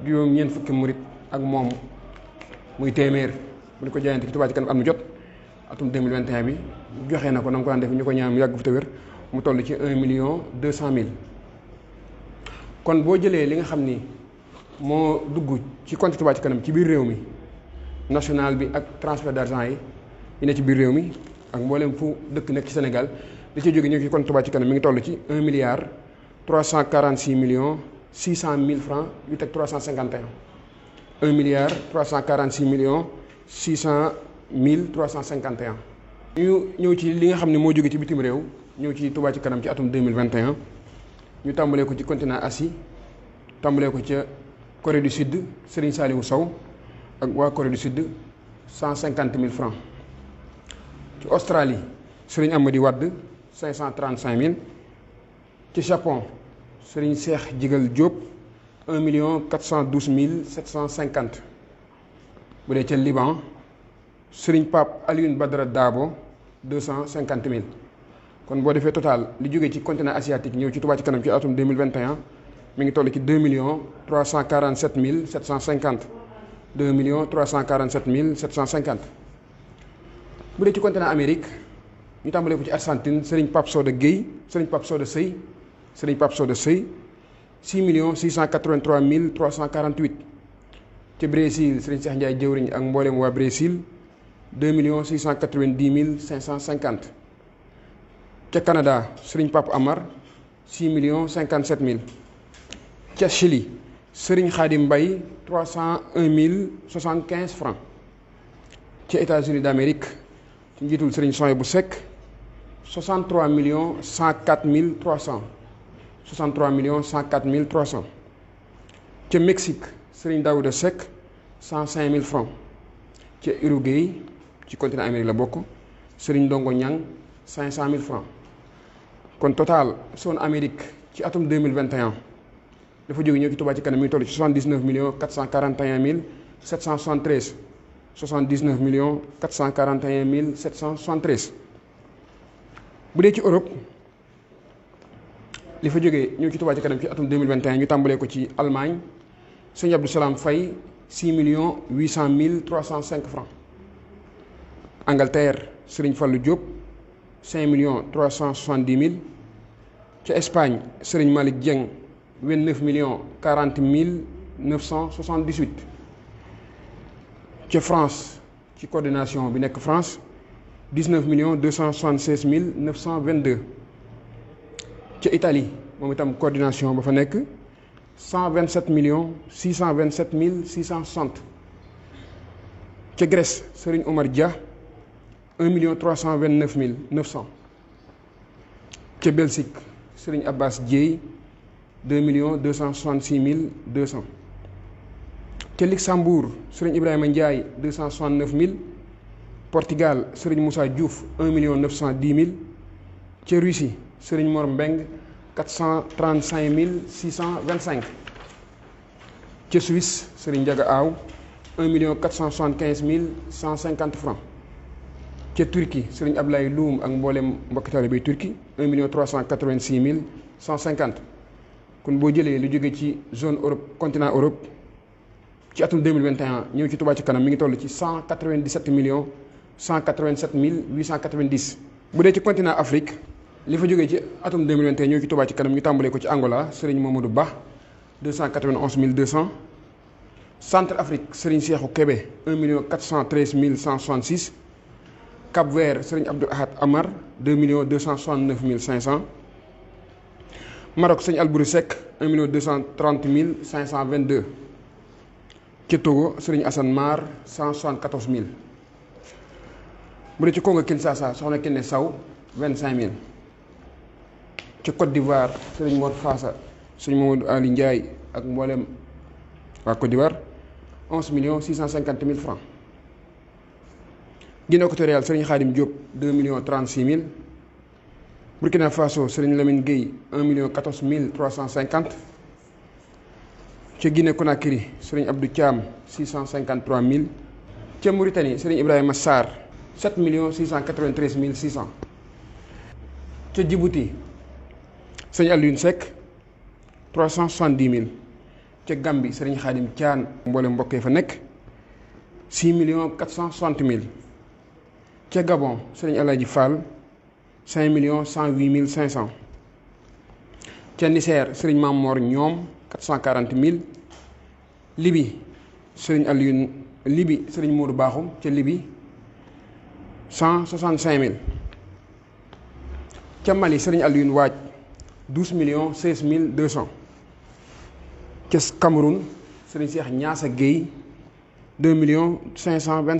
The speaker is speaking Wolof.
juróom-ñeent fukki murit ak moom muy téeméer bu ñu ko jaayante ci Touba Ca Kanam at mu jot atum 2021 bi joxe na ko na mu ko daan def ñu ko ñaan mu yàgg fi te wér mu toll ci 1.200.000 kon boo jëlee li nga xam ni moo dugg ci compte Touba Ca Kanam ci biir réew mi national bi ak transfert d'argent yi ne ci biir réew mi ak mboolem fu dëkk nekk ci Sénégal li ci jóge ñëw ci compte Touba Ca Kanam mi ngi toll ci 1.346.600.000 francs yu teg 351 1.346.600.351 ñu ñëw ci li nga xam ne moo jóge ci bitim réew ñëw ci Touba Ca Kanam ci atum 2021 ñu tàmbalee ko ci continent Asie tàmbalee ko ca Corée du Sud Serigne Saliou Sow ak waa Corée du Sud 150.000 francs ci Australie Serigne Amady Wade 535.000 ci Japon Serigne Cheikh Jigal Diop 1.412.750 bu dee ca Liban Serigne Pape Alioune Badara Dabo 250.000 kon boo defee total li jógee ci continent asiatique ñëw ci Touba Ca Kanam ci atum 2021 mi ngi toll ci 2.347.750 2.347.750 bu dee ci continent Amérique ñu tàmbalee ko ci Argentine Serigne Pape Soda Guèye Serigne Pape Soda Sey 6.683.348 ci Brésil Serigne Cheikh Ndiaye jëwriñ ak mboolem waa Brésil 2.690.550 ca Canada Serigne Pape Amar 6.057.000 ca Chili Serigne Khadim Mbaye 301.075 francs ca États-Unis d'Amérique ci njiitul Serigne Souhaïbou Seck 63.104.300 63.104.300 ca Mexique Serigne Daouda Seck 105.000 francs ca Uruguay ci continent Amérique la bokk Serigne Ndongo Niang 500.000 francs kon total zone Amérique ci atum 2021 dafa jóge ñëw ci Touba Ca Kanam mi ngi toll ci 79.441.773 79.441.773 bu dee ci Europe li fa jógee ñëw ci Touba Ca Kanam ci atum 2021 ñu tàmbalee ko ci Allemagne Sëñ Abdou Salam Faye 6.800.305 francs Angleterre Serigne Fallou Diop 5.370.000 ca Espagne Serigne Malick Dieng 29.040.978 ca France ci coordination bi nekk France 19.276.922 ca Italie moom itam coordination ba fa nekk 127.627.660 ca Grèce Serigne Omar Dia 1.329.900 ca Belgique Serigne Abbas Dieye 2.266.200 ca Luxembourg Serigne Ibrahima Ndiaye 269.000 Portugal Serigne Moussa Diouf 1.910.000 ca Russie Serigne Mor Mbeng 435.625 ca Suisse Serigne Ndiaga Aw 1.475.150 francs ca Turquie Serigne Ablaye Loum ak mboolem mbokki taalibe bi Turquie 1.386.150 kon boo jëlee lu jóge ci zone Europe continent Europe ci atum 2021 ñëw ci Touba Ca Kanam mi ngi toll ci 197.187.890 bu dee ci continent Afrique li fa jógee ci atum 2021 ñëw ci Touba Ca Kanam ñu tàmbalee ko ci Angola Serigne Mamadou Ba 291.200 Centre Afrique Serigne Cheikhou Kébé 1.413.166 Cap Vert Serigne Abdoul Ahad Amar 2.269.500 Maroc Serigne Albouri Seck 1.230.522 ca Togo Serigne Assane Mar 174.000 bu dee ci Congo Kinshasa soxna Kenne Saw 25.000 ca Côte d'Ivoire Serigne Mor Fassa Serigne Mamadou Ali Ndiaye ak mboolem waa Côte d'Ivoire 11.650.000 francs Guinée équatoriale Serigne Khadim Diop 2.036.000 Burkina Faso Serigne Lamine Gueye 1.014.350 ca Guinée Conakry Serigne Abdou Thiam 653.000 ca Mauritanie Serigne Ibrahima Sarr 7.693.600 ca Djibouti Serigne Alioune Seck 370.000 ca Gambie sëriñ Xaadim Caan mboolem mbokk yi fa nekk 6 millions 460 mille. ca Gabon sëriñ Alaaji Fall 5 millions 108 mille 500. ca Niger sëriñ Mamor ñoom 440 mille. Libi sëriñ Alioune Libi sëriñ Modou Baaxum ca Libi 165 mille. ca Mali sëriñ Alioune Waaj 12 millions 16 mille 200. ca Cameroun sëriñ Cheikh Ñaasa Guèye 2 millions 520